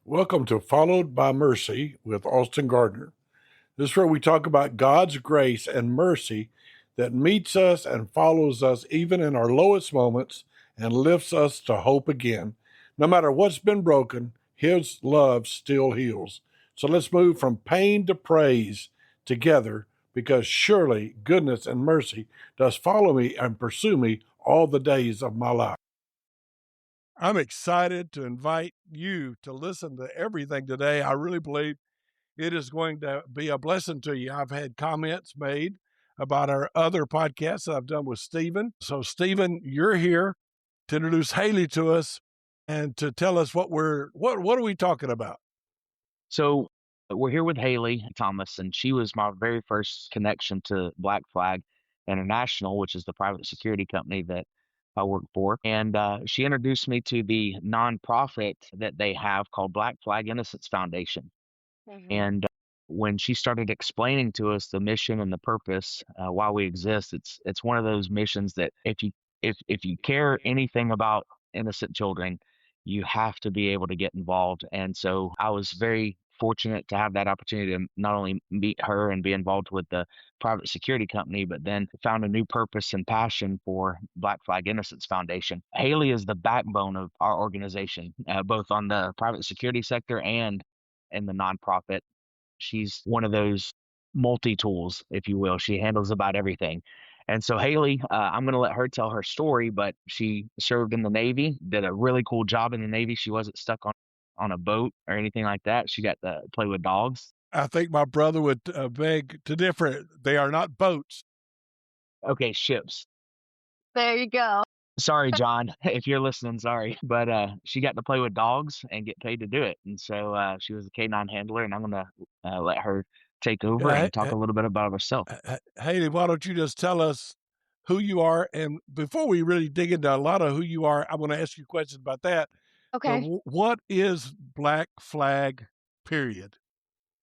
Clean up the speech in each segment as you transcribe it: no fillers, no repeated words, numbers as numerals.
Welcome to Followed by Mercy with Austin Gardner. This is where we talk about God's grace and mercy that meets us and follows us even in our lowest moments and lifts us to hope again. No matter what's been broken, His love still heals. So let's move from pain to praise together, because surely goodness and mercy does follow me and pursue me all the days of my life. I'm excited to invite you to listen to everything today. I really believe it is going to be a blessing to you. I've had comments made about our other podcasts that I've done with Stephen. So, Stephen, you're here to introduce Haley to us and to tell us what are we talking about? So we're here with Haley Thomas, and she was my very first connection to Black Flag International, which is the private security company that I work for. And she introduced me to the nonprofit that they have called Black Flag Innocence Foundation. Mhm. And when she started explaining to us the mission and the purpose, why we exist, it's one of those missions that if you care anything about innocent children, you have to be able to get involved. And so I was very fortunate to have that opportunity to not only meet her and be involved with the private security company, but then found a new purpose and passion for Black Flag Innocence Foundation. Haley is the backbone of our organization, both on the private security sector and in the nonprofit. She's one of those multi-tools, if you will. She handles about everything. And so Haley, I'm going to let her tell her story, but she served in the Navy, did a really cool job in the Navy. She wasn't stuck on a boat or anything like that. She got to play with dogs. I think my brother would beg to differ. They are not boats. Okay, ships. There you go. Sorry, John, if you're listening, sorry. But she got to play with dogs and get paid to do it. And so she was a K9 handler, and I'm going to let her take over Yeah, and talk a little bit about herself. Haley, why don't you just tell us who you are? And before we really dig into a lot of who you are, I want to ask you questions about that. But Okay. what is Black Flag, period?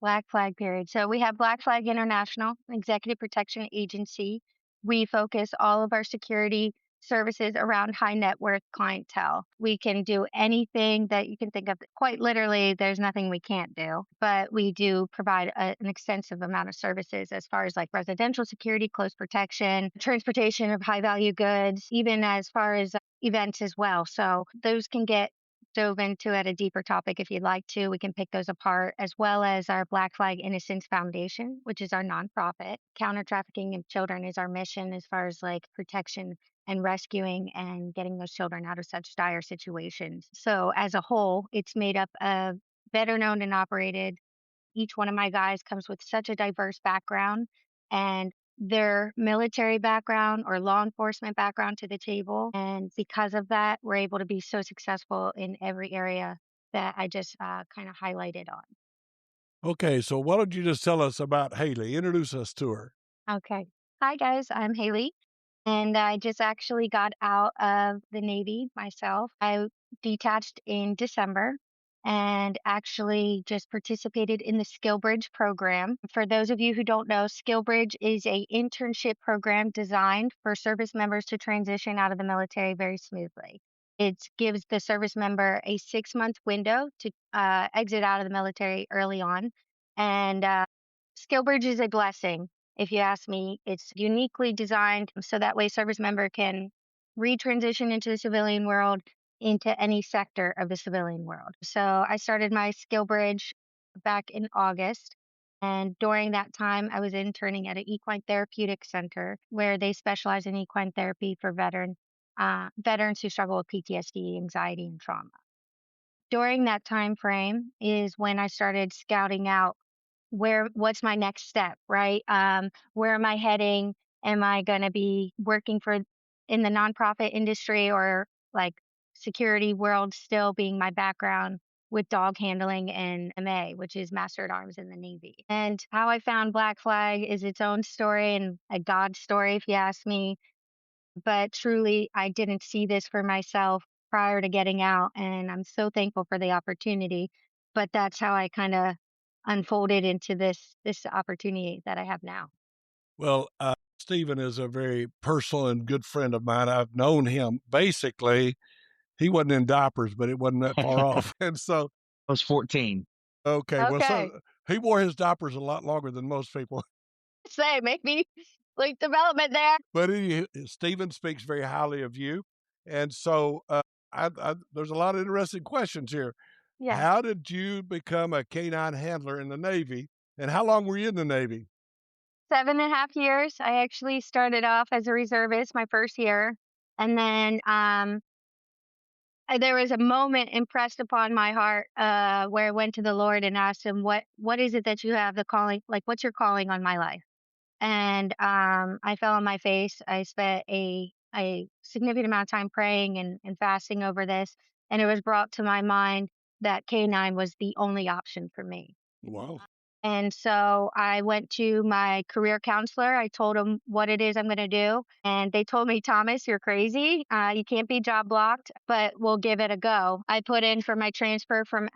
Black Flag period. So we have Black Flag International, Executive Protection Agency. We focus all of our security services around high net worth clientele. We can do anything that you can think of. Quite literally, there's nothing we can't do, but we do provide an extensive amount of services as far as like residential security, close protection, transportation of high value goods, even as far as events as well. So those can get dove into at a deeper topic if you'd like to. We can pick those apart, as well as our Black Flag Innocence Foundation, which is our nonprofit. Counter trafficking of children is our mission as far as like protection and rescuing and getting those children out of such dire situations. So, as a whole, it's made up of better known and operated. Each one of my guys comes with such a diverse background and their military background or law enforcement background to the table. And because of that, we're able to be so successful in every area that I just kind of highlighted on. Okay, so why don't you just tell us about Haley? Introduce us to her. Okay. Hi, guys. I'm Haley. And I just actually got out of the Navy myself. I detached in December and actually just participated in the SkillBridge program. For those of you who don't know, SkillBridge is a internship program designed for service members to transition out of the military very smoothly. It gives the service member a 6-month window to exit out of the military early on. And SkillBridge is a blessing. If you ask me, it's uniquely designed so that way service member can retransition into the civilian world, into any sector of the civilian world. So I started my skill bridge back in August. And during that time, I was interning at an equine therapeutic center where they specialize in equine therapy for veterans who struggle with PTSD, anxiety, and trauma. During that time frame is when I started scouting out what's my next step, right? Where am I heading? Am I going to be working for in the nonprofit industry or like security world still being my background with dog handling and MA, which is Master at Arms in the Navy. And how I found Black Flag is its own story and a God story, if you ask me. But truly, I didn't see this for myself prior to getting out, and I'm so thankful for the opportunity. But that's how I kind of unfolded into this opportunity that I have now. Well, Stephen is a very personal and good friend of mine. I've known him basically. He wasn't in diapers, but it wasn't that far off. And so I was 14. Okay, well, Okay. so he wore his diapers a lot longer than most people. Say, maybe like development there. But Stephen speaks very highly of you, and so there's a lot of interesting questions here. Yes. How did you become a canine handler in the Navy, and how long were you in the Navy? 7.5 years. I actually started off as a reservist my first year. And then there was a moment impressed upon my heart where I went to the Lord and asked him, what is it that you have the calling, like, what's your calling on my life? And I fell on my face. I spent a significant amount of time praying and fasting over this. And it was brought to my mind that K9 was the only option for me. Wow. And so I went to my career counselor. I told him what it is I'm going to do. And they told me, Thomas, you're crazy. You can't be job blocked, but we'll give it a go. I put in for my transfer from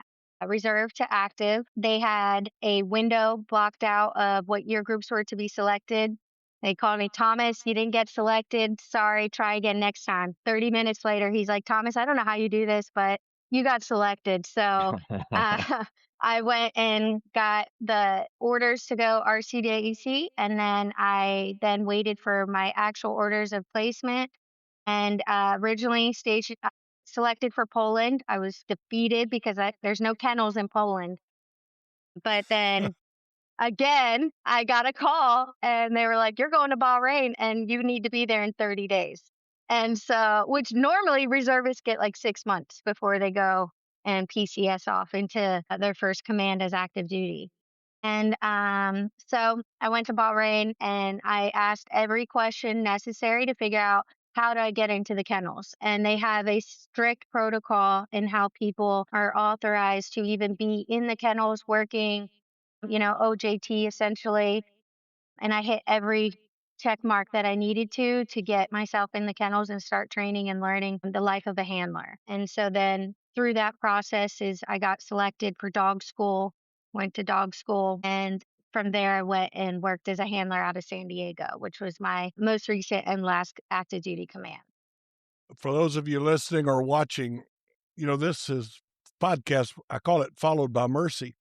reserve to active. They had a window blocked out of what year groups were to be selected. They called me, Thomas, you didn't get selected. Sorry, try again next time. 30 minutes later, he's like, Thomas, I don't know how you do this, but you got selected. So I went and got the orders to go RCDAEC, and then I then waited for my actual orders of placement. And originally selected for Poland. I was defeated because there's no kennels in Poland. But then again, I got a call and they were like, you're going to Bahrain and you need to be there in 30 days. And so, which normally reservists get like 6 months before they go and PCS off into their first command as active duty. And so I went to Bahrain and I asked every question necessary to figure out how do I get into the kennels. And they have a strict protocol in how people are authorized to even be in the kennels working, OJT essentially. And I hit every check mark that I needed to get myself in the kennels and start training and learning the life of a handler. And so then through that process is I got selected for dog school, went to dog school, and from there I went and worked as a handler out of San Diego, which was my most recent and last active duty command. For those of you listening or watching, this is podcast. I call it "Followed by Mercy"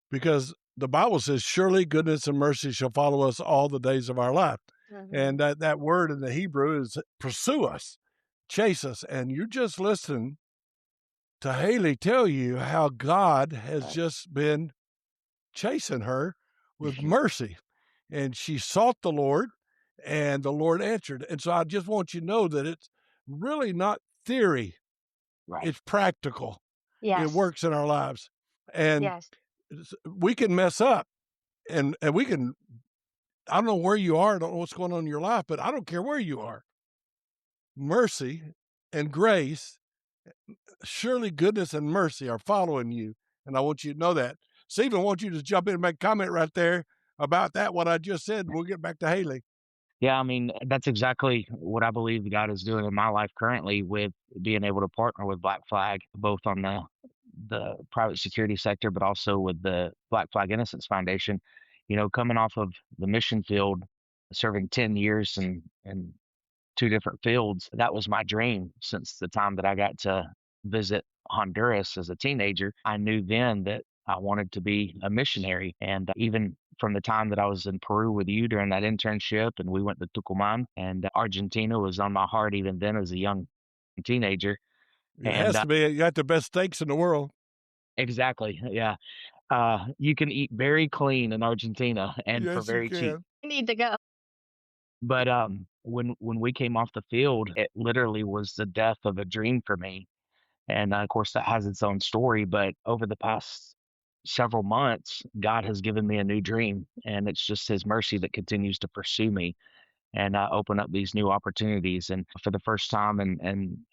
because the Bible says, "Surely goodness and mercy shall follow us all the days of our life," and that word in the Hebrew is pursue us, chase us. And you just listen to Haley tell you how God has just been chasing her with mercy. And she sought the Lord, and the Lord answered. And so I just want you to know that it's really not theory, Right. it's practical. It Yes. works in our lives. And Yes. we can mess up, and we can, I don't know where you are, I don't know what's going on in your life, but I don't care where you are. Mercy and grace, surely goodness and mercy are following you. And I want you to know that. Stephen, I want you to jump in and make a comment right there about that, what I just said. We'll get back to Haley. Yeah, I mean, that's exactly what I believe God is doing in my life currently with being able to partner with Black Flag, both on the private security sector, but also with the Black Flag Innocence Foundation. Coming off of the mission field, serving 10 years in two different fields, that was my dream since the time that I got to visit Honduras as a teenager. I knew then that I wanted to be a missionary. And even from the time that I was in Peru with you during that internship, and we went to Tucumán, and Argentina was on my heart even then as a young teenager. It And has to be. You got the best steaks in the world. exactly, yeah. You can eat very clean in Argentina and for Yes, you very cheap. can. I need to go. But when we came off the field, it literally was the death of a dream for me. And of course, that has its own story. But over the past several months, God has given me a new dream, and it's just His mercy that continues to pursue me and open up these new opportunities. And for the first time in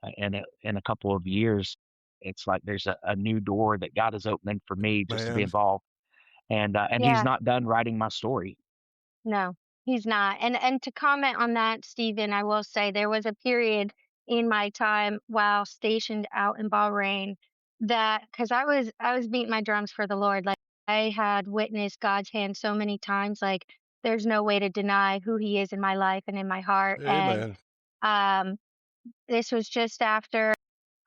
a couple of years, it's like there's a new door that God is opening for me just to be Man, involved. And He's Yeah. not done writing my story. No, he's not. And to comment on that, Stephen, I will say there was a period in my time while stationed out in Bahrain that because I was beating my drums for the Lord. Like I had witnessed God's hand so many times, like there's no way to deny who he is in my life and in my heart. And amen. um this was just after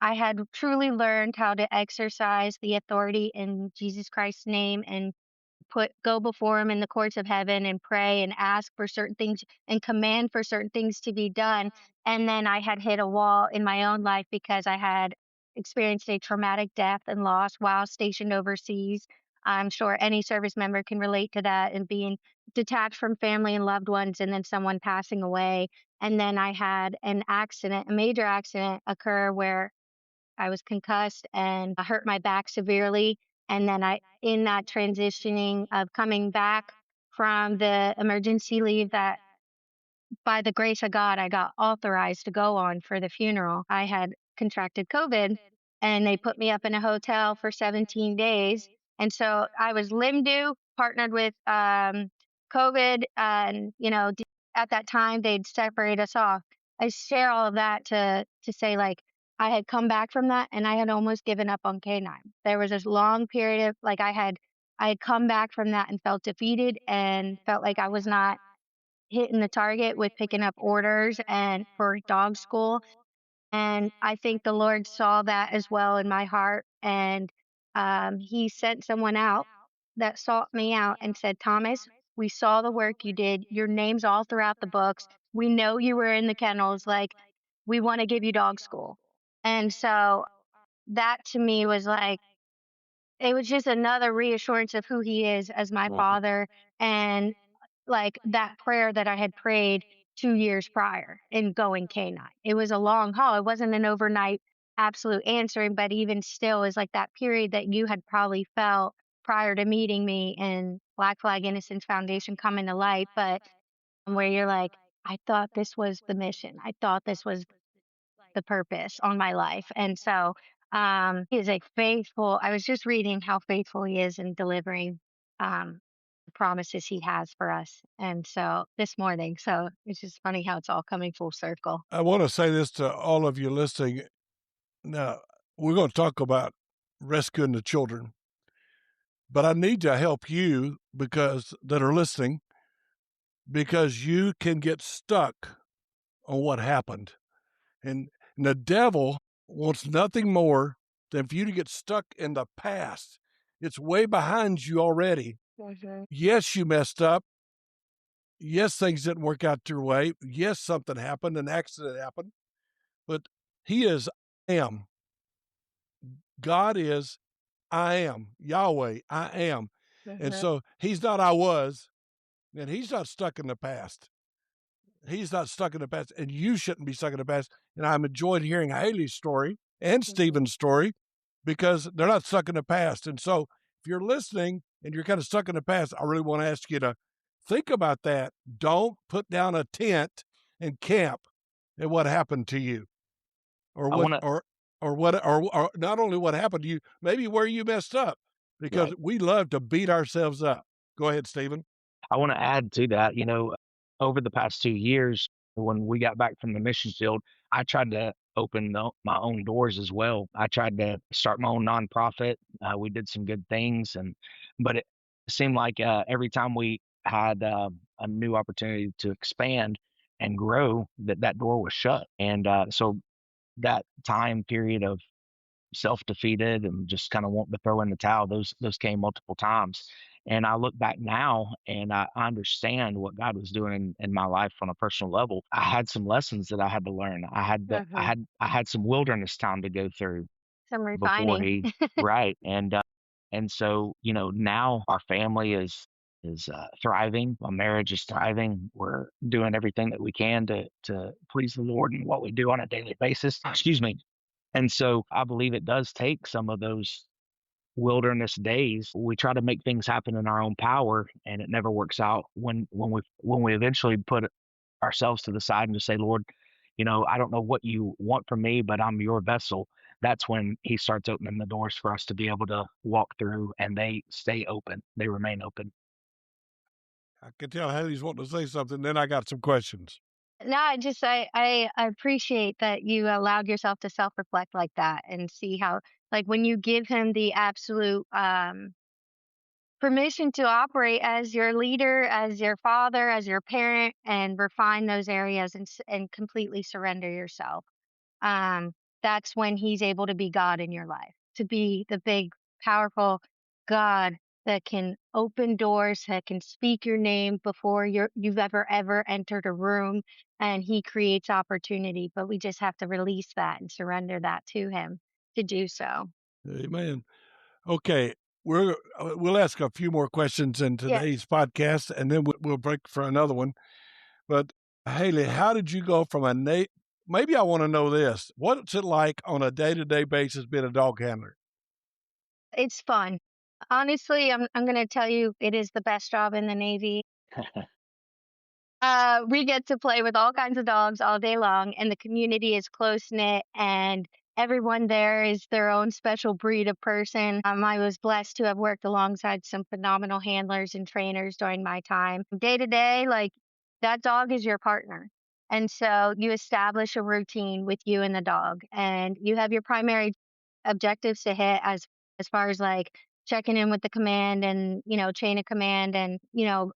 I had truly learned how to exercise the authority in Jesus Christ's name and go before him in the courts of heaven and pray and ask for certain things and command for certain things to be done. And then I had hit a wall in my own life because I had experienced a traumatic death and loss while stationed overseas. I'm sure any service member can relate to that, and being detached from family and loved ones and then someone passing away. And then I had an accident, a major accident occur where I was concussed and I hurt my back severely. And then in that transitioning of coming back from the emergency leave that by the grace of God, I got authorized to go on for the funeral. I had contracted COVID and they put me up in a hotel for 17 days. And so I was limb due, partnered with COVID. And, at that time, they'd separate us off. I share all of that to say, like, I had come back from that and I had almost given up on canine. There was this long period of like I had come back from that and felt defeated and felt like I was not hitting the target with picking up orders and for dog school. And I think the Lord saw that as well in my heart. And he sent someone out that sought me out and said, Thomas, we saw the work you did. Your name's all throughout the books. We know you were in the kennels. Like, we want to give you dog school. And so that to me was like, it was just another reassurance of who he is as my father. And like that prayer that I had prayed 2 years prior in going canine. It was a long haul. It wasn't an overnight absolute answering, but even still is like that period that you had probably felt prior to meeting me in Black Flag Innocence Foundation coming to light, but where you're like, I thought this was the mission. I thought this was the purpose on my life. And so he is a faithful, I was just reading how faithful he is in delivering the promises he has for us. And so this morning, so it's just funny how it's all coming full circle. I want to say this to all of you listening. Now, we're going to talk about rescuing the children, but I need to help you that are listening, because you can get stuck on what happened. And the devil wants nothing more than for you to get stuck in the past. It's way behind you already. Mhm. Yes, you messed up. Yes, things didn't work out your way. Yes, something happened, an accident happened. But he is I am. God is I am. Yahweh, I am. And Mhm. so he's not I was, and he's not stuck in the past. He's not stuck in the past, and you shouldn't be stuck in the past. And I'm enjoyed hearing Haley's story and Mhm. Stephen's story, because they're not stuck in the past. And so if you're listening and you're kind of stuck in the past, I really want to ask you to think about that. Don't put down a tent and camp at what happened to you, or I what, want to or not only what happened to you, maybe where you messed up, because right. we love to beat ourselves up. Go ahead, Stephen. I want to add to that. Over the past 2 years, when we got back from the mission field, I tried to open my own doors as well. I tried to start my own nonprofit. We did some good things, but it seemed like every time we had a new opportunity to expand and grow, that door was shut. And so that time period of self-defeated and just kind of wanting to throw in the towel, those came multiple times. And I look back now and I understand what God was doing in my life on a personal level. I had some lessons that I had to learn. Mhm. I had some wilderness time to go through Some before refining. he right. And so, now our family is thriving. My marriage is thriving. We're doing everything that we can to please the Lord in what we do on a daily basis. Excuse me. And so I believe it does take some of those wilderness days. We try to make things happen in our own power, and it never works out. When we eventually put ourselves to the side and just say, Lord, I don't know what you want from me, but I'm your vessel. That's when he starts opening the doors for us to be able to walk through, and they stay open. They remain open. I can tell Haley's wanting to say something. Then I got some questions. No, I appreciate that you allowed yourself to self reflect like that and see how, like, when you give him the absolute permission to operate as your leader, as your father, as your parent, and refine those areas and completely surrender yourself. that's when he's able to be God in your life, to be the big, powerful God that can open doors, that can speak your name before you've ever entered a room, and he creates opportunity. But we just have to release that and surrender that to him to do so. Amen. Okay, we'll ask a few more questions in Yes. today's podcast, and then we'll break for another one. But Haley, how did you go from maybe I want to know this. What's it like on a day-to-day basis being a dog handler? It's fun. Honestly, I'm gonna tell you, it is the best job in the Navy. We get to play with all kinds of dogs all day long, and the community is close knit, and everyone there is their own special breed of person. I was blessed to have worked alongside some phenomenal handlers and trainers during my time. Day to day, like that dog is your partner. And so you establish a routine with you and the dog, and you have your primary objectives to hit as far as like checking in with the command and chain of command and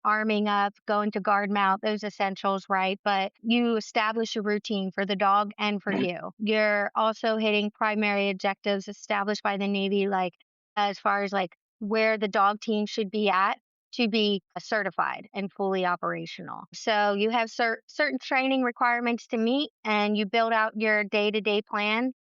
arming up, going to guard mount, those essentials, right? But you establish a routine for the dog and for you. You're also hitting primary objectives established by the Navy, like as far as like where the dog team should be at to be certified and fully operational. So you have certain training requirements to meet, and you build out your day-to-day plan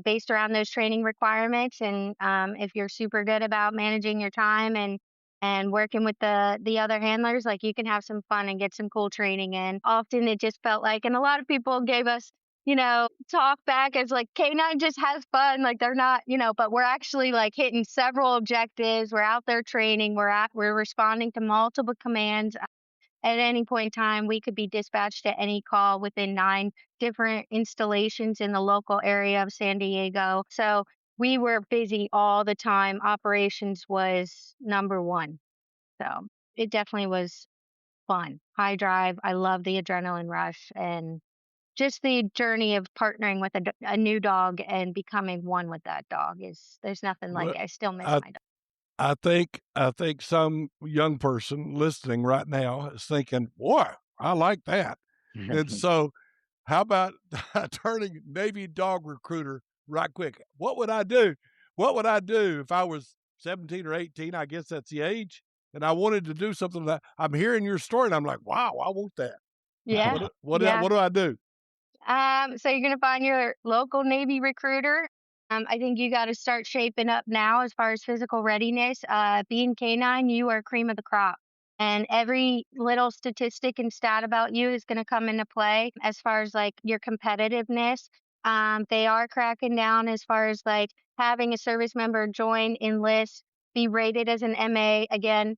based around those training requirements. And if you're super good about managing your time and working with the other handlers, like you can have some fun and get some cool training in. Often it just felt like, and a lot of people gave us, talk back as like K9 just has fun, like they're not, but we're actually like hitting several objectives. We're out there training. We're responding to multiple commands at any point in time. We could be dispatched to any call within 9 different installations in the local area of San Diego. So we were busy all the time. Operations was number one. So it definitely was fun. High drive. I love the adrenaline rush and just the journey of partnering with a new dog and becoming one with that dog there's nothing like Well, it. I still miss I my dog. I think some young person listening right now is thinking, "Boy, I like that." And so, how about turning Navy dog recruiter right quick? What would I do? What would I do if I was 17 or 18? I guess that's the age. And I wanted to do something that I'm hearing your story and I'm like, wow, I want that. Yeah. Yeah. What do I do? So you're gonna find your local Navy recruiter. I think you got to start shaping up now as far as physical readiness. Being K9, you are cream of the crop, and every little statistic and stat about you is gonna come into play as far as like your competitiveness. They are cracking down as far as like having a service member join, enlist, be rated as an MA again,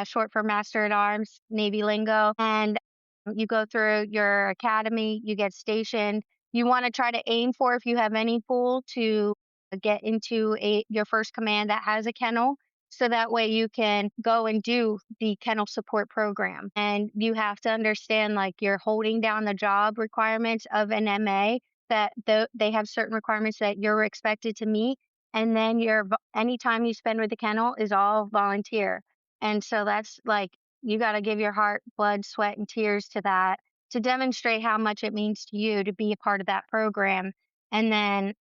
short for Master at Arms, Navy lingo, and you go through your academy, you get stationed. You want to try to aim for, if you have any pool, to get into your first command that has a kennel. So that way you can go and do the kennel support program. And you have to understand like you're holding down the job requirements of an MA, that they have certain requirements that you're expected to meet. And then any time you spend with the kennel is all volunteer. And so that's like you got to give your heart, blood, sweat, and tears to that to demonstrate how much it means to you to be a part of that program. And then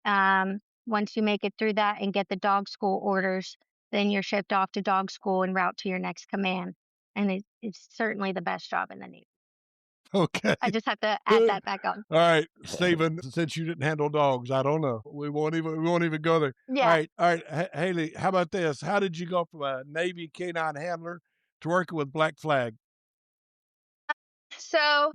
once you make it through that and get the dog school orders, then you're shipped off to dog school and route to your next command. And it's certainly the best job in the Navy. Okay. I just have to add All that back on. right, Stephen, since you didn't handle dogs, I don't know. We won't even go there. Yeah. All right, Haley, how about this? How did you go from a Navy canine handler to working with Black Flag? So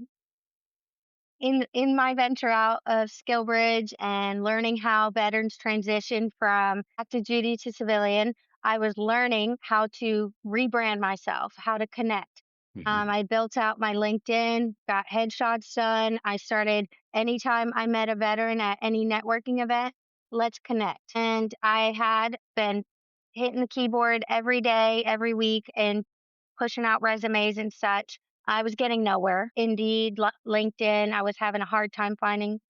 in my venture out of SkillBridge and learning how veterans transition from active duty to civilian, I was learning how to rebrand myself, how to connect. I built out my LinkedIn, got headshots done. I started anytime I met a veteran at any networking event, let's connect. And I had been hitting the keyboard every day, every week, and pushing out resumes and such. I was getting nowhere. Indeed, LinkedIn, I was having a hard time finding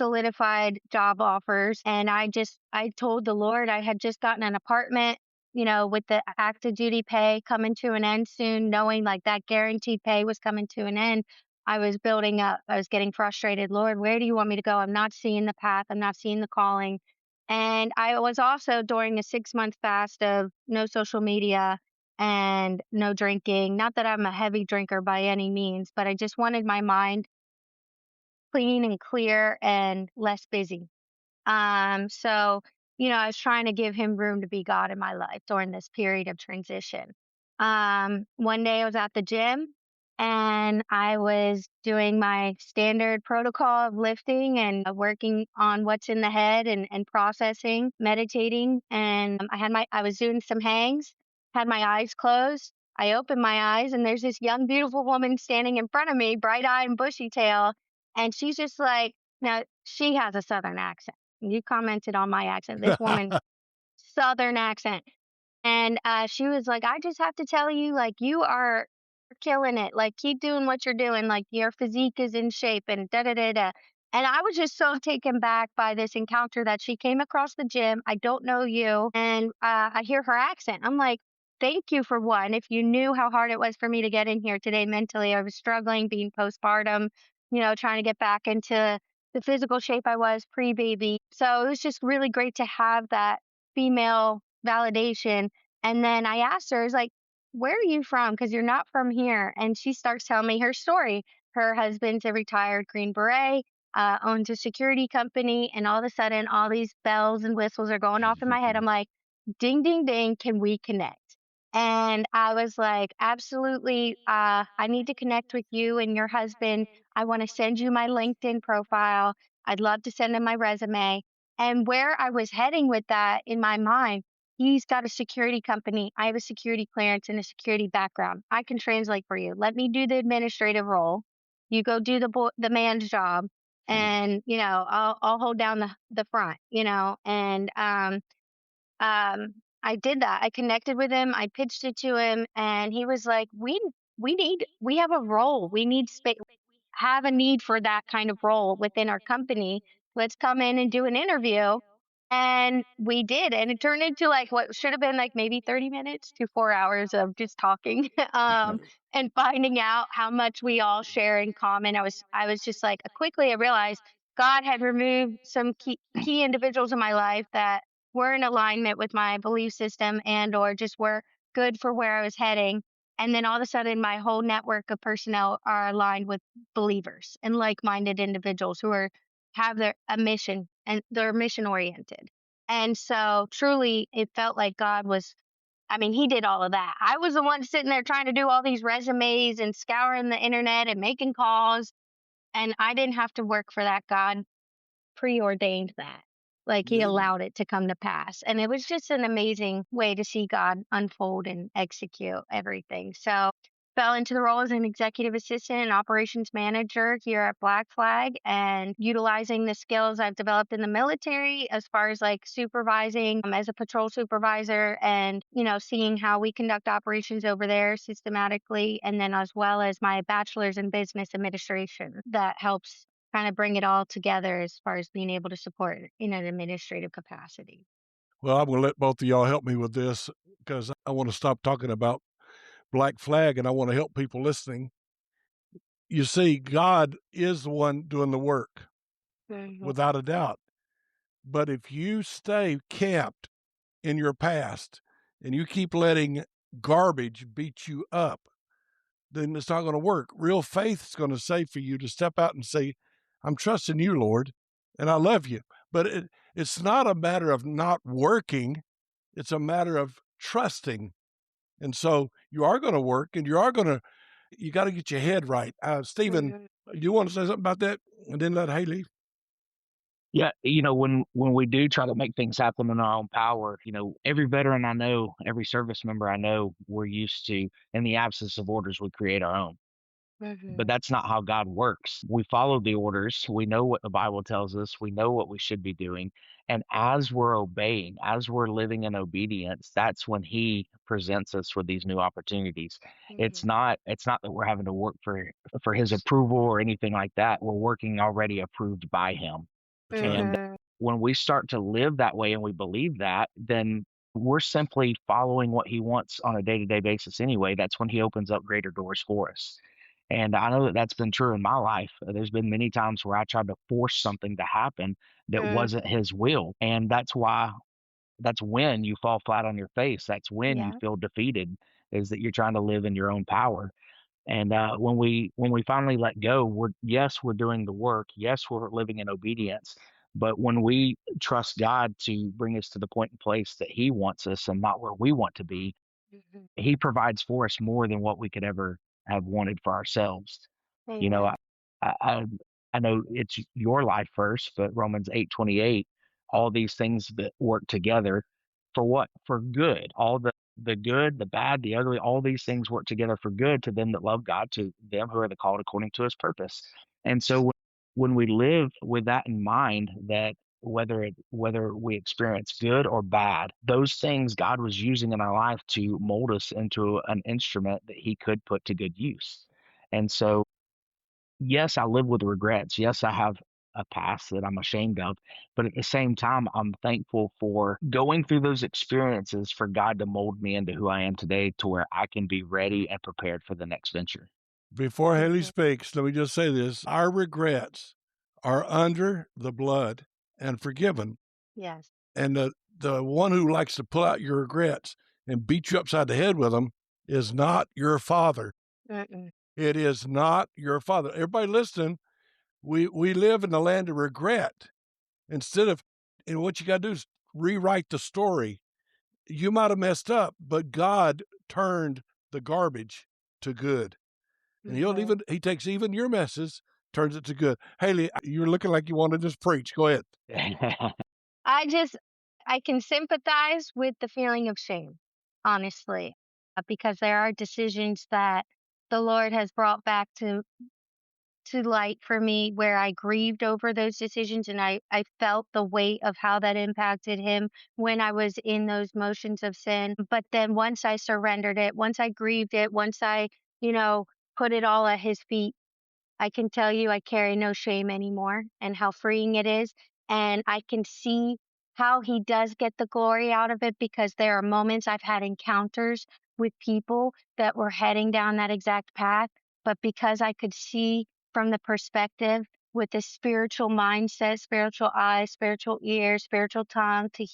solidified job offers. And I told the Lord I had just gotten an apartment, with the active duty pay coming to an end soon, knowing like that guaranteed pay was coming to an end. I was building up. I was getting frustrated. Lord, where do you want me to go? I'm not seeing the path. I'm not seeing the calling. And I was also during a 6 month fast of no social media and no drinking. Not that I'm a heavy drinker by any means, but I just wanted my mind clean and clear and less busy. So, I was trying to give him room to be God in my life during this period of transition. One day I was at the gym and I was doing my standard protocol of lifting and working on what's in the head and processing, meditating. And I was doing some hangs, had my eyes closed. I opened my eyes and there's this young, beautiful woman standing in front of me, bright eyed and bushy tail. And she's just like, now she has a Southern accent. You commented on my accent. This woman, Southern accent. And she was like, I just have to tell you, like, you are killing it. Like, keep doing what you're doing. Like, your physique is in shape and da da da da. And I was just so taken back by this encounter that she came across the gym. I don't know you. And I hear her accent. I'm like, thank you for one. If you knew how hard it was for me to get in here today mentally, I was struggling being postpartum, trying to get back into the physical shape I was pre baby. So it was just really great to have that female validation. And then I asked her, I was like, where are you from? Because you're not from here. And she starts telling me her story. Her husband's a retired Green Beret, owns a security company. And all of a sudden, all these bells and whistles are going off in my head. I'm like, ding, ding, ding, can we connect? And I was like, absolutely. I need to connect with you and your husband. I want to send you my LinkedIn profile. I'd love to send him my resume. And where I was heading with that in my mind, he's got a security company. I have a security clearance and a security background. I can translate for you. Let me do the administrative role. You go do the man's job, and I'll hold down the front. And I did that. I connected with him. I pitched it to him, and he was like, we have a role. We need space, have a need for that kind of role within our company. Let's come in and do an interview. And we did. And it turned into like what should have been like maybe 30 minutes to 4 hours of just talking and finding out how much we all share in common. I was just like, quickly I realized God had removed some key individuals in my life that were in alignment with my belief system and or just were good for where I was heading. And then all of a sudden, my whole network of personnel are aligned with believers and like-minded individuals who have a mission and they're mission oriented. And so truly it felt like God was, I mean, he did all of that. I was the one sitting there trying to do all these resumes and scouring the internet and making calls. And I didn't have to work for that. God preordained that. Like he allowed it to come to pass. And it was just an amazing way to see God unfold and execute everything. So fell into the role as an executive assistant and operations manager here at Black Flag and utilizing the skills I've developed in the military as far as like supervising as a patrol supervisor and, seeing how we conduct operations over there systematically. And then as well as my bachelor's in business administration that helps kind of bring it all together as far as being able to support in an administrative capacity. Well, I'm going to let both of y'all help me with this because I want to stop talking about Black Flag and I want to help people listening. You see, God is the one doing the work, without a doubt. But if you stay camped in your past and you keep letting garbage beat you up, then it's not going to work. Real faith is going to say for you to step out and say, I'm trusting you, Lord, and I love you. But it's not a matter of not working. It's a matter of trusting. And so you are going to work and you got to get your head right. Stephen, do you want to say something about that? And then let Haley. Yeah, when we do try to make things happen in our own power, every veteran I know, every service member I know, we're used to, in the absence of orders, we create our own. But that's not how God works. We follow the orders. We know what the Bible tells us. We know what we should be doing. And as we're obeying, as we're living in obedience, that's when he presents us with these new opportunities. It's not that we're having to work for his approval or anything like that. We're working already approved by him. And when we start to live that way and we believe that, then we're simply following what he wants on a day-to-day basis anyway. That's when he opens up greater doors for us. And I know that that's been true in my life. There's been many times where I tried to force something to happen that Mm, wasn't his will. And that's when you fall flat on your face. That's when you yeah. feel defeated, is that you're trying to live in your own power. And when we finally let go, we're doing the work. Yes, we're living in obedience. But when we trust God to bring us to the point and place that He wants us and not where we want to be, Mhm. He provides for us more than what we could ever have wanted for ourselves. You know, Amen. I I, I know it's your life first, but Romans 8:28, all these things that work together for what? For good. All the good, the bad, the ugly, all these things work together for good to them that love God, to them who are the called according to His purpose. And so when we live with that in mind, that whether we experience good or bad, those things God was using in our life to mold us into an instrument that He could put to good use. And so, yes, I live with regrets. Yes, I have a past that I'm ashamed of, but at the same time, I'm thankful for going through those experiences for God to mold me into who I am today, to where I can be ready and prepared for the next venture. Before Haley Mhm. speaks, let me just say this. Our regrets are under the blood and forgiven. Yes. And the one who likes to pull out your regrets and beat you upside the head with them is not your father. Mm-mm. It is not your father. Everybody listening, we live in the land of regret. Instead of, and what you got to do is rewrite the story. You might have messed up, but God turned the garbage to good. And Mhm. he takes even your messes, turns it to good. Haley, you're looking like you want to just preach. Go ahead. I just I can sympathize with the feeling of shame, honestly, because there are decisions that the Lord has brought back to light for me where I grieved over those decisions, and I felt the weight of how that impacted him when I was in those motions of sin. But then once I surrendered it, once I grieved it, once I, you know, put it all at his feet, I can tell you I carry no shame anymore and how freeing it is. And I can see how he does get the glory out of it because there are moments I've had encounters with people that were heading down that exact path. But because I could see from the perspective with the spiritual mindset, spiritual eyes, spiritual ears, spiritual tongue to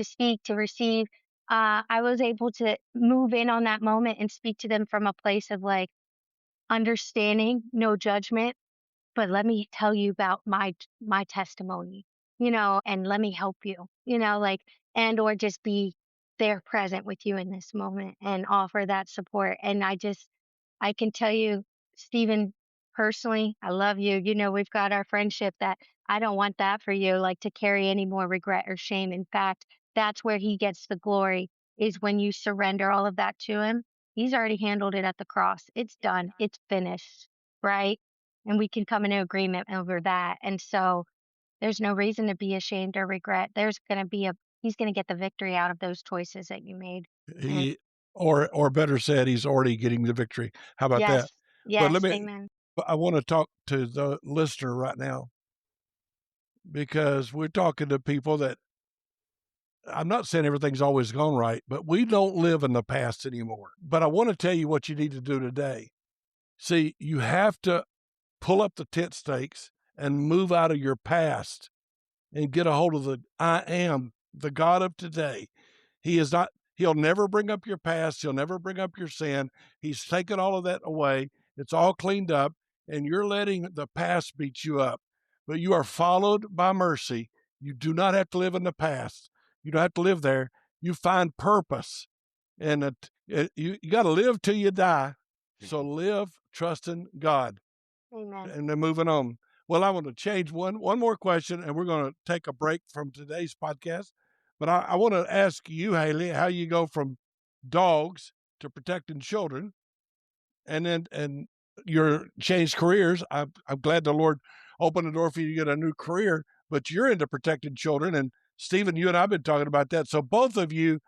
speak, to receive, I was able to move in on that moment and speak to them from a place of like, understanding, no judgment, but let me tell you about my testimony, and let me help you, like, and or just be there present with you in this moment and offer that support. And I can tell you, Stephen, personally, I love you. We've got our friendship that I don't want that for you, like to carry any more regret or shame. In fact, that's where he gets the glory, is when you surrender all of that to him. He's already handled it at the cross. It's done. It's finished. Right. And we can come into agreement over that. And so there's no reason to be ashamed or regret. He's going to get the victory out of those choices that you made. And He, or better said, he's already getting the victory. How about that? yes, But yes, amen. I want to talk to the listener right now because we're talking to people that I'm not saying everything's always gone right, but we don't live in the past anymore. But I want to tell you what you need to do today. See, you have to pull up the tent stakes and move out of your past and get a hold of the I am, the God of today. He is not, he'll never bring up your past. He'll never bring up your sin. He's taken all of that away. It's all cleaned up, and you're letting the past beat you up. But you are followed by mercy. You do not have to live in the past. You don't have to live there. You find purpose. And you got to live till you die. So live trusting God Amen. and then moving on. Well, I want to change one more question, and we're going to take a break from today's podcast. But I want to ask you, Haley, how you go from dogs to protecting children, and your changed careers. I'm glad the Lord opened the door for you to get a new career, but you're into protecting children. And Stephen, you and I've been talking about that. So both of you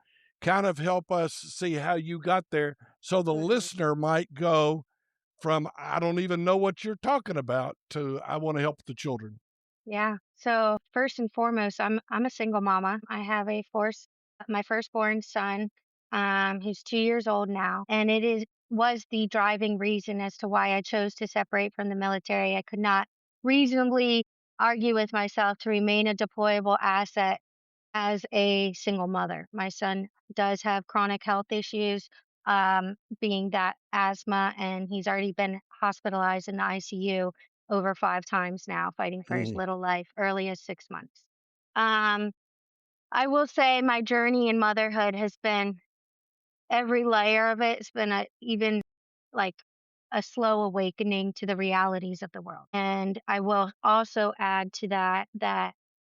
kind of help us see how you got there, so the Mhm. listener might go from I don't even know what you're talking about to I want to help the children. Yeah. So first and foremost, I'm a single mama. I have my firstborn son, who's 2 years old now, and it is was the driving reason as to why I chose to separate from the military. I could not reasonably argue with myself to remain a deployable asset as a single mother. My son does have chronic health issues, being that asthma, and he's already been hospitalized in the ICU over 5 times now, fighting for his Mm. little life, early as 6 months. Um, I will say my journey in motherhood has been every layer of it. It's been even like a slow awakening to the realities of the world. And I will also add to that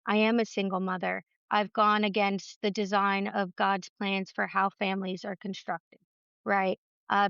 I am a single mother. I've gone against the design of God's plans for how families are constructed, right?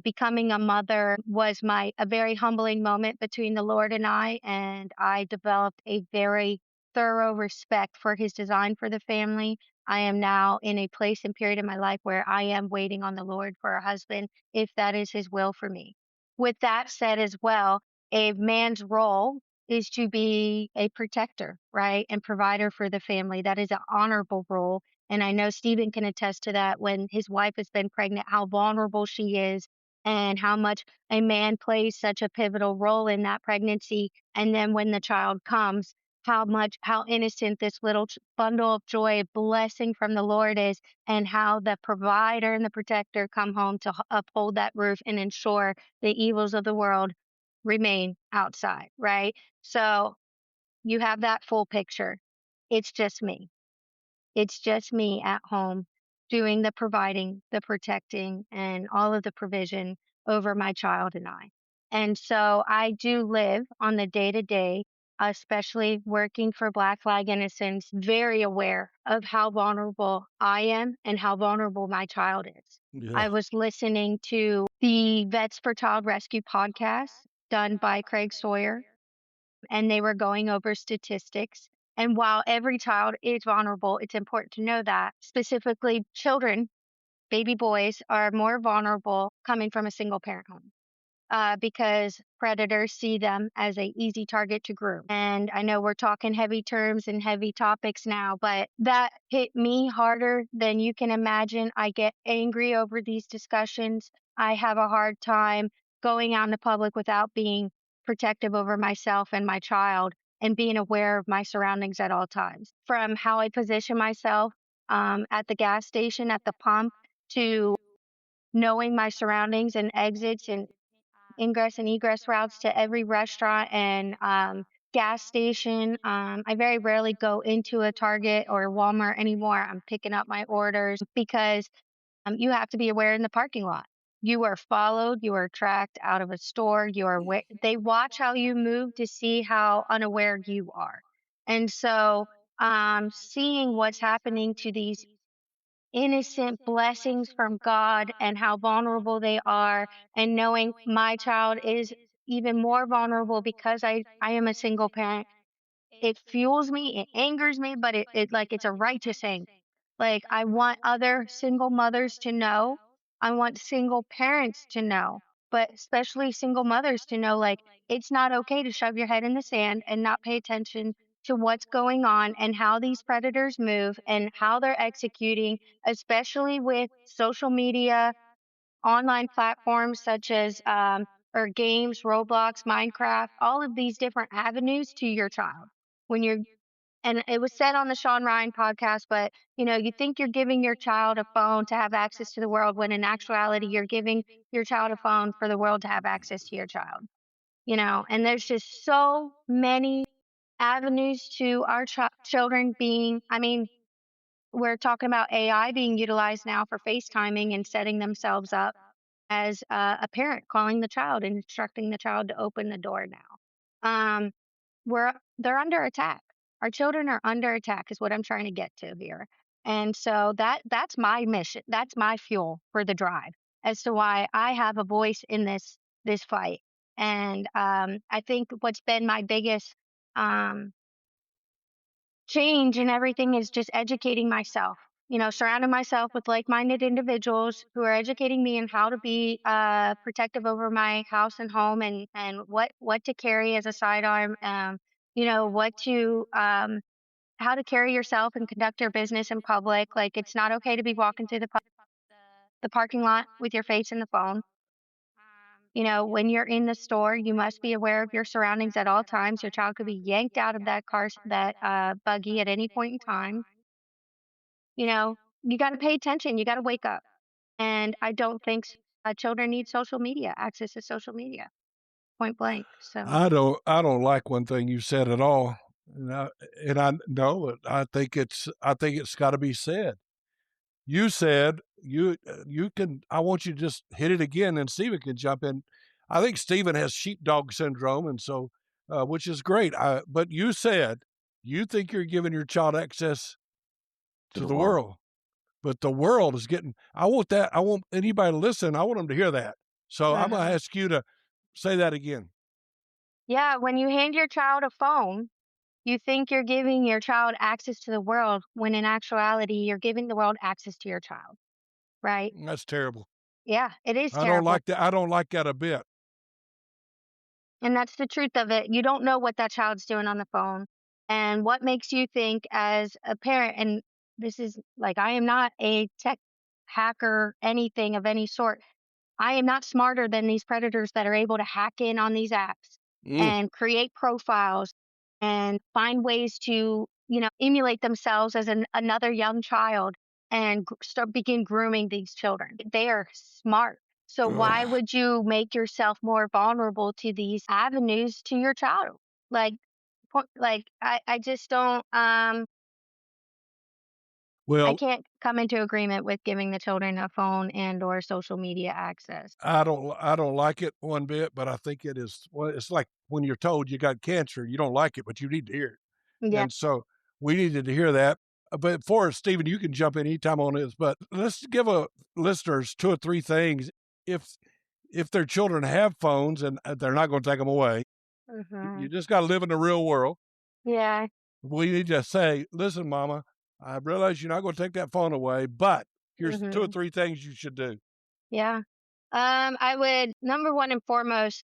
Becoming a mother was my a very humbling moment between the Lord and I developed a very thorough respect for his design for the family. I am now in a place and period in my life where I am waiting on the Lord for a husband if that is his will for me. With that said, as well, a man's role is to be a protector, right? And provider for the family. That is an honorable role. And I know Stephen can attest to that when his wife has been pregnant, how vulnerable she is and how much a man plays such a pivotal role in that pregnancy. And then when the child comes, how innocent this little bundle of joy, blessing from the Lord is, and how the provider and the protector come home to uphold that roof and ensure the evils of the world remain outside, right? So you have that full picture. It's just me. It's just me at home doing the providing, the protecting, and all of the provision over my child and I. And so I do live on the day to day, especially working for Black Flag Innocence, very aware of how vulnerable I am and how vulnerable my child is. Yeah. I was listening to the Vets for Child Rescue podcast done by Craig Sawyer, and they were going over statistics. And while every child is vulnerable, it's important to know that specifically children, baby boys, are more vulnerable coming from a single parent home, because predators see them as a easy target to groom. And I know we're talking heavy terms and heavy topics now, but that hit me harder than you can imagine. I get angry over these discussions. I have a hard time going out in the public without being protective over myself and my child and being aware of my surroundings at all times. From how I position myself at the gas station, at the pump, to knowing my surroundings and exits and ingress and egress routes to every restaurant and gas station. I very rarely go into a Target or Walmart anymore. I'm picking up my orders because you have to be aware in the parking lot. You are followed, you are tracked out of a store, they watch how you move to see how unaware you are. And so, seeing what's happening to these innocent blessings from God and how vulnerable they are, and knowing my child is even more vulnerable because I am a single parent. It fuels me, it angers me, but it like it's a righteous anger. Like I want other single mothers to know. I want single parents to know, but especially single mothers to know like it's not okay to shove your head in the sand and not pay attention to what's going on and how these predators move and how they're executing, especially with social media, online platforms such as or games, Roblox, Minecraft, all of these different avenues to your child. When you're and it was said on the Sean Ryan podcast, but you think you're giving your child a phone to have access to the world when in actuality you're giving your child a phone for the world to have access to your child. And there's just so many avenues to our children being, I mean, we're talking about AI being utilized now for FaceTiming and setting themselves up as a parent, calling the child and instructing the child to open the door now. They're under attack. Our children are under attack is what I'm trying to get to here. And so that's my mission. That's my fuel for the drive as to why I have a voice in this fight. And I think what's been my biggest um, change and everything is just educating myself. Surrounding myself with like-minded individuals who are educating me on how to be protective over my house and home, and what to carry as a sidearm. What to how to carry yourself and conduct your business in public. Like it's not okay to be walking through the parking lot with your face in the phone. When you're in the store, you must be aware of your surroundings at all times. Your child could be yanked out of that buggy at any point in time. You got to pay attention. You got to wake up. And I don't think children need social media, access to social media, point blank. So, I don't like one thing you said at all. And I know it. I think it's got to be said. You said you can. I want you to just hit it again, and Stephen can jump in. I think Stephen has sheepdog syndrome, and so which is great. But you said you think you're giving your child access To to the the world. world, but the world is getting. I want that. I want anybody to listen. I want them to hear that. So I'm going to ask you to say that again. yeah, when you hand your child a phone, you think you're giving your child access to the world when in actuality, you're giving the world access to your child, right? That's terrible. Yeah, it is I don't terrible. like that. I don't like that a bit. And that's the truth of it. You don't know what that child's doing on the phone. And what makes you think as a parent, and this is like, I am not a tech hacker, anything of any sort. I am not smarter than these predators that are able to hack in on these apps Mm. and create profiles and find ways to, emulate themselves as another young child and start begin grooming these children. They are smart. So why Ugh. would you make yourself more vulnerable to these avenues to your child? Like, I just don't, I Well, can't come into agreement with giving the children a phone and or social media access. I don't like it one bit, but I think it is. Well, it's like when you're told you got cancer, you don't like it, but you need to hear it. Yeah. And so we needed to hear that. But for Stephen, you can jump in anytime on this. But let's give listeners two or three things. If if their children have phones and they're not going to take them away, you Hmm. just got to live in the real world. Yeah. We need to say, listen, Mama, I realize you're not going to take that phone away, but here's two or Hmm. three things you should do. Yeah. I would, number one and foremost,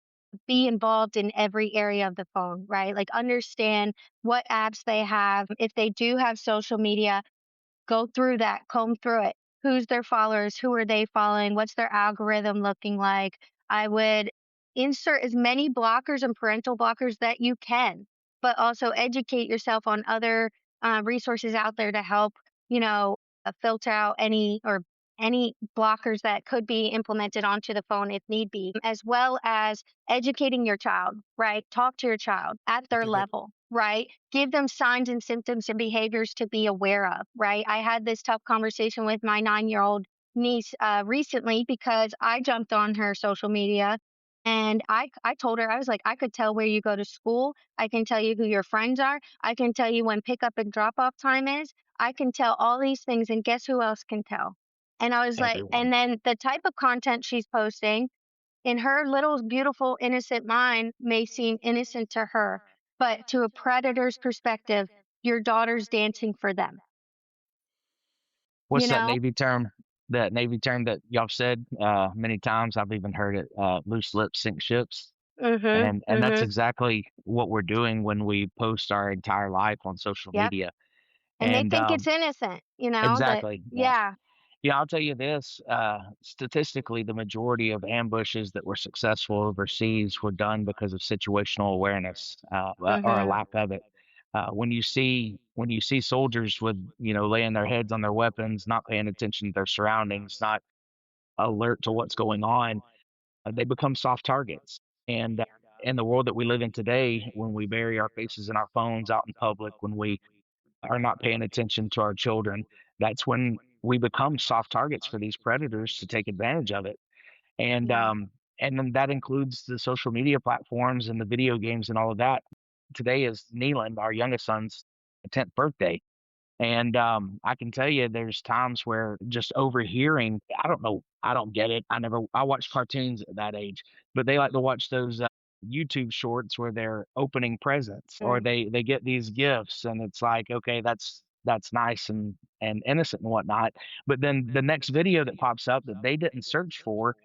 be involved in every area of the phone, right? Like understand what apps they have. If they do have social media, go through that, comb through it. Who's their followers? Who are they following? What's their algorithm looking like? I would insert as many blockers and parental blockers that you can, but also educate yourself on other resources out there to help, filter out any blockers that could be implemented onto the phone if need be, as well as educating your child, right? Talk to your child at I their think it, level, right? Give them signs and symptoms and behaviors to be aware of, right? I had this tough conversation with my 9-year-old niece recently because I jumped on her social media and I told her, I was like, I could tell where you go to school. I can tell you who your friends are. I can tell you when pickup and drop off time is. I can tell all these things. And guess who else can tell? And I was like, Everyone. and then the type of content she's posting in her little beautiful innocent mind may seem innocent to her, but to a predator's perspective, your daughter's dancing for them, you What's that know? Navy term? That Navy term that y'all said many times. I've even heard it. Loose lips sink ships. Mhm. And that's Mhm. exactly what we're doing when we post our entire life on social Yep. media. And they And think it's innocent, that exactly, yeah. yeah. Yeah, I'll tell you this. Statistically, the majority of ambushes that were successful overseas were done because of situational awareness, or a Mhm. lack of it. When you see soldiers with, laying their heads on their weapons, not paying attention to their surroundings, not alert to what's going on, they become soft targets. And in the world that we live in today, when we bury our faces in our phones out in public, when we are not paying attention to our children, that's when we become soft targets for these predators to take advantage of it. And Yeah. then that includes the social media platforms and the video games and all of that. Today is Neelan, our youngest son's 10th birthday. And I can tell you, there's times where just overhearing, I don't know, I don't get it. I watched cartoons at that age, but they like to watch those YouTube shorts where they're opening presents or Mm. they get these gifts, and it's like, okay, that's nice and innocent and whatnot. But then the next video that pops up that they didn't search for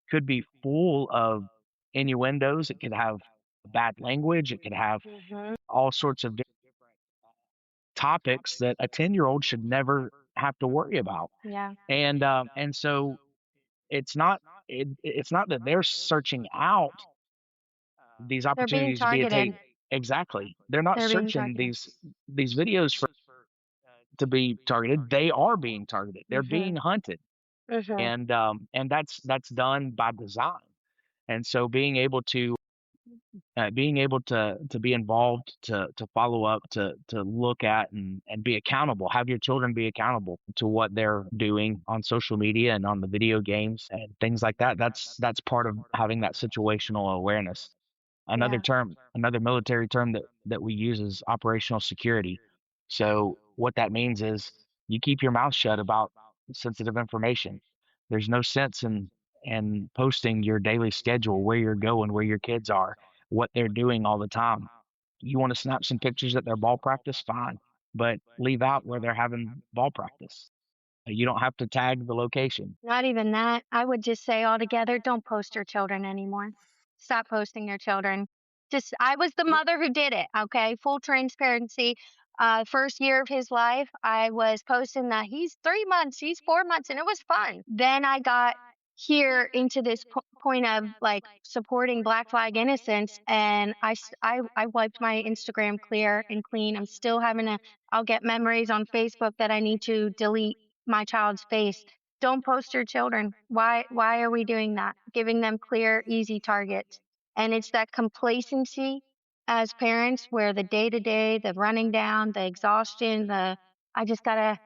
could be full of innuendos. It could have bad language. It could have Mhm. all sorts of topics that a 10-year-old should never have to worry about. Yeah. And so it's not. it's not that they're searching out these They're being opportunities to be targeted. attacked. Exactly. They're not They're being searching targeted. these videos for to be targeted. They are being targeted. They're Mhm. being hunted, Mhm. and that's done by design. And so being able to be involved, to follow up, to look at and be accountable, have your children be accountable to what they're doing on social media and on the video games and things like that. That's part of having that situational awareness. Yeah. Another military term that we use is operational security. So what that means is you keep your mouth shut about sensitive information. There's no sense in posting your daily schedule, where you're going, where your kids are, what they're doing all the time. You want to snap some pictures at their ball practice, fine, but leave out where they're having ball practice. You don't have to tag the location. Not even that. I would just say altogether, don't post your children anymore. Stop posting your children. Just, I was the mother who did it. Okay. Full transparency. First year of his life, I was posting that he's 3 months, he's 4 months, and it was fun. Then I got here into this point of like supporting Black Flag Innocence, and I wiped my Instagram clear and clean. I'm still having to, I'll get memories on Facebook that I need to delete my child's face. Don't post your children. Why are we doing that? Giving them clear, easy targets. And it's that complacency as parents where the day to day, the running down, the exhaustion, the I just gotta,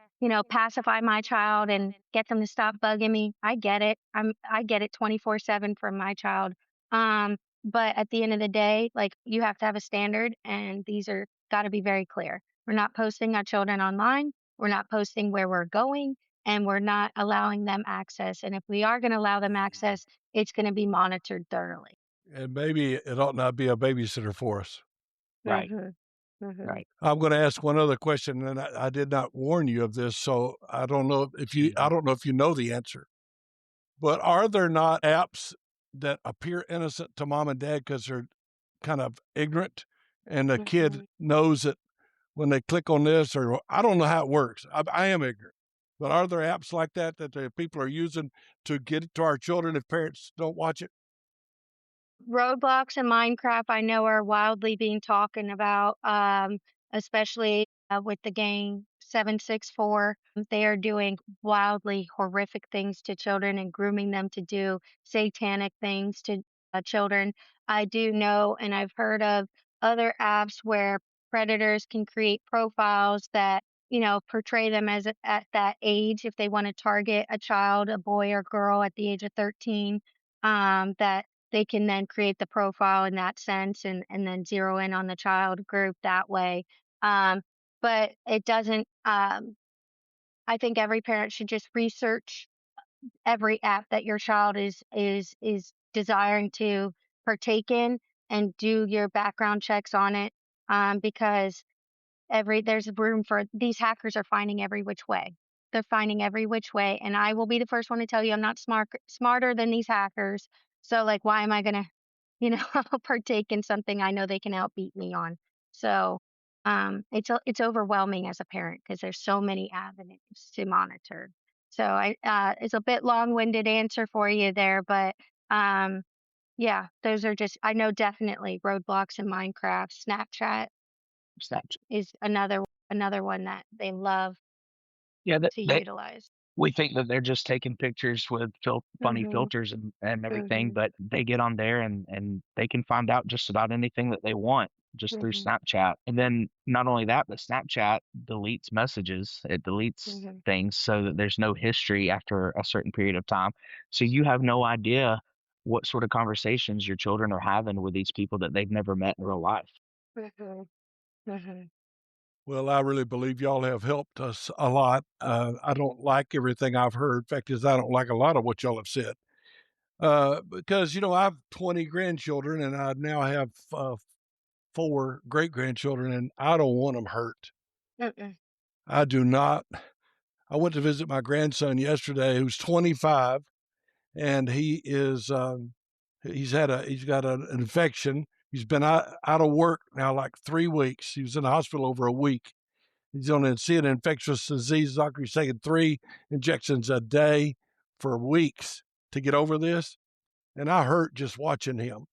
pacify my child and get them to stop bugging me. I get it. I get it 24/7 from my child. But at the end of the day, like you have to have a standard and these are gotta be very clear. We're not posting our children online. We're not posting where we're going and we're not allowing them access. And if we are going to allow them access, it's going to be monitored thoroughly. And maybe it ought not be a babysitter for us. Right. Mhm. Mhm. Right. I'm going to ask one other question, and I did not warn you of this, so I don't know if you I don't know if you know the answer. But are there not apps that appear innocent to mom and dad because they're kind of ignorant, and the kid Mhm. knows that when they click on this, or I don't know how it works. I am ignorant, but are there apps like that that the people are using to get it to our children if parents don't watch it? Roblox and Minecraft, I know are wildly being talking about, especially with the game 764. They are doing wildly horrific things to children and grooming them to do satanic things to children. I do know, and I've heard of other apps where predators can create profiles that portray them as at that age if they want to target a child, a boy or girl at the age of 13. That they can then create the profile in that sense and then zero in on the child group that way. Um, but it doesn't, I think every parent should just research every app that your child is desiring to partake in and do your background checks on it. Because there's room for these hackers are finding every which way. They're finding every which way, and I will be the first one to tell you I'm not smarter than these hackers. So like, why am I gonna, partake in something I know they can outbeat me on? So, it's overwhelming as a parent because there's so many avenues to monitor. So it's a bit long-winded answer for you there, but yeah, those are just I know definitely Roadblocks and Minecraft, Snapchat Snapchat. is another one that they love Yeah, to they utilize. we think that they're just taking pictures with funny Mhm. filters and everything, Mhm. but they get on there and they can find out just about anything that they want just through Mhm. Snapchat. And then not only that, but Snapchat deletes messages. It deletes Mhm. things so that there's no history after a certain period of time. So you have no idea what sort of conversations your children are having with these people that they've never met in real life. Mhm. Mhm. Well, I really believe y'all have helped us a lot. I don't like everything I've heard. Fact is, I don't like a lot of what y'all have said. Because I have 20 grandchildren, and I now have 4 great grandchildren, and I don't want them hurt. Mm-mm. I do not. I went to visit my grandson yesterday, who's 25, and he's got an infection. He's been out of work now like 3 weeks. He was in the hospital over a week. He's going to see an infectious disease doctor. He's taking 3 injections a day for weeks. to get over this, and I hurt just watching him.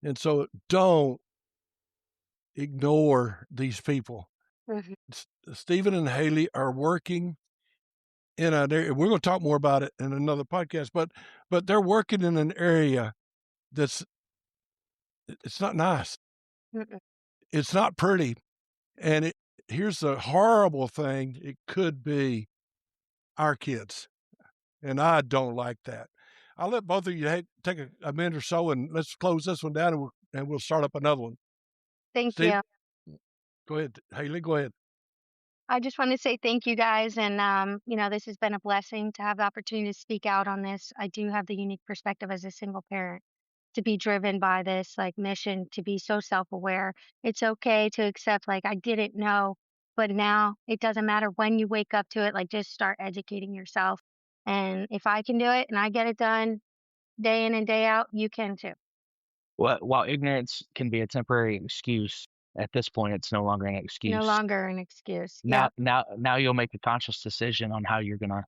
And so don't ignore these people. Mhm. Stephen and Haley are working in an area. We're going to talk more about it in another podcast, but they're working in an area that's it's not nice. Mm-mm. It's not pretty. And here's the horrible thing: it could be our kids, and I don't like that. I'll let both of you take a minute or so, and let's close this one down, and we'll start up another one. Thank Steve, you. go ahead. Haley, go ahead. I just want to say thank you guys. And, this has been a blessing to have the opportunity to speak out on this. I do have the unique perspective as a single parent to be driven by this like mission, to be so self-aware. It's okay to accept, like, I didn't know, but now it doesn't matter when you wake up to it, like, just start educating yourself. And if I can do it and I get it done day in and day out, you can too. While ignorance can be a temporary excuse, at this point, it's no longer an No excuse. longer an excuse. Now, Yep. now you'll make a conscious decision on how you're gonna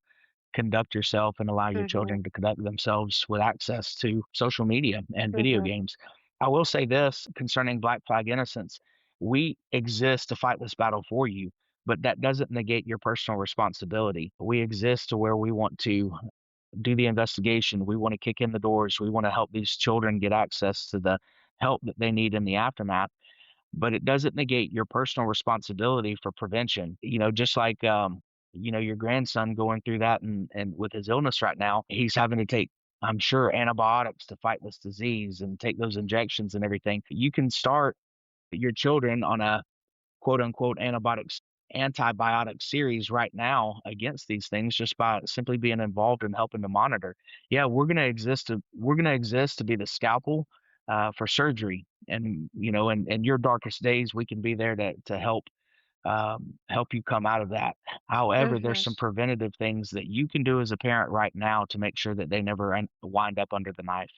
conduct yourself and allow your Mhm. children to conduct themselves with access to social media and video Mhm. games. I will say this concerning Black Flag Innocence: we exist to fight this battle for you, but that doesn't negate your personal responsibility. We exist to where we want to do the investigation. We want to kick in the doors. We want to help these children get access to the help that they need in the aftermath, but it doesn't negate your personal responsibility for prevention. Just like your grandson going through that and with his illness right now, he's having to take, I'm sure, antibiotics to fight this disease and take those injections and everything. You can start your children on a quote unquote antibiotic series right now against these things just by simply being involved and helping to monitor. Yeah, we're gonna exist to be the scalpel for surgery, and in your darkest days we can be there to help you come out of that. However, there's Mhm. some preventative things that you can do as a parent right now to make sure that they never wind up under the knife.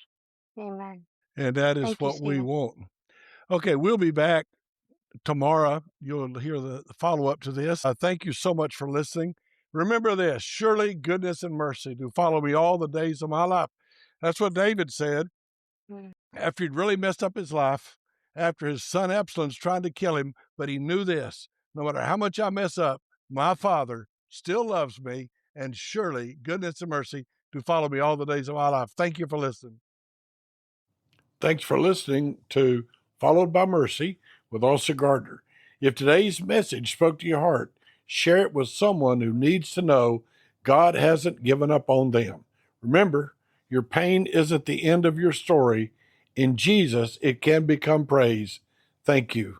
Amen. And that is Thank you, what we Stephen. want. Okay, we'll be back tomorrow. You'll hear the follow up to this. Thank you so much for listening. Remember this: surely goodness and mercy do follow me all the days of my life. That's what David said Mm. after he'd really messed up his life, after his son Absalom's trying to kill him. But he knew this: no matter how much I mess up, my Father still loves me, and surely goodness and mercy do follow me all the days of my life. Thank you for listening. Thanks for listening to Followed by Mercy with Elsa Gardner. If today's message spoke to your heart, share it with someone who needs to know God hasn't given up on them. Remember, your pain isn't the end of your story. In Jesus, it can become praise. Thank you.